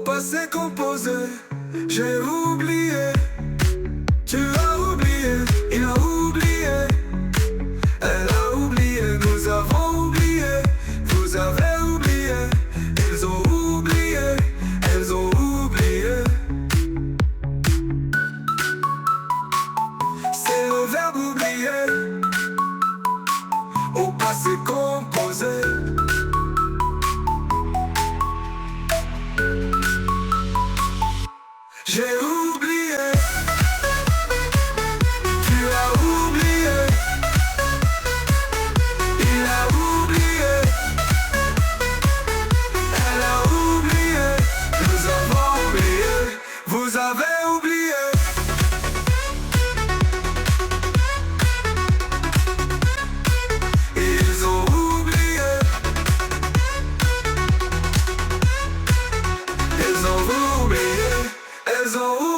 passé composé, j'ai oublié. Tu as oublié, il a oublié. Elle a oublié, nous avons oublié. Vous avez oublié, ils ont oublié. Elles ont oublié. C'est le verbe oublier au passé composé. J'ai oublié. Tu as oublié. Il a oublié. Elle a oublié. Nous avons oublié. Vous avez oublié. Ils ont oublié. Ils ont oublié. Elles ont oublié.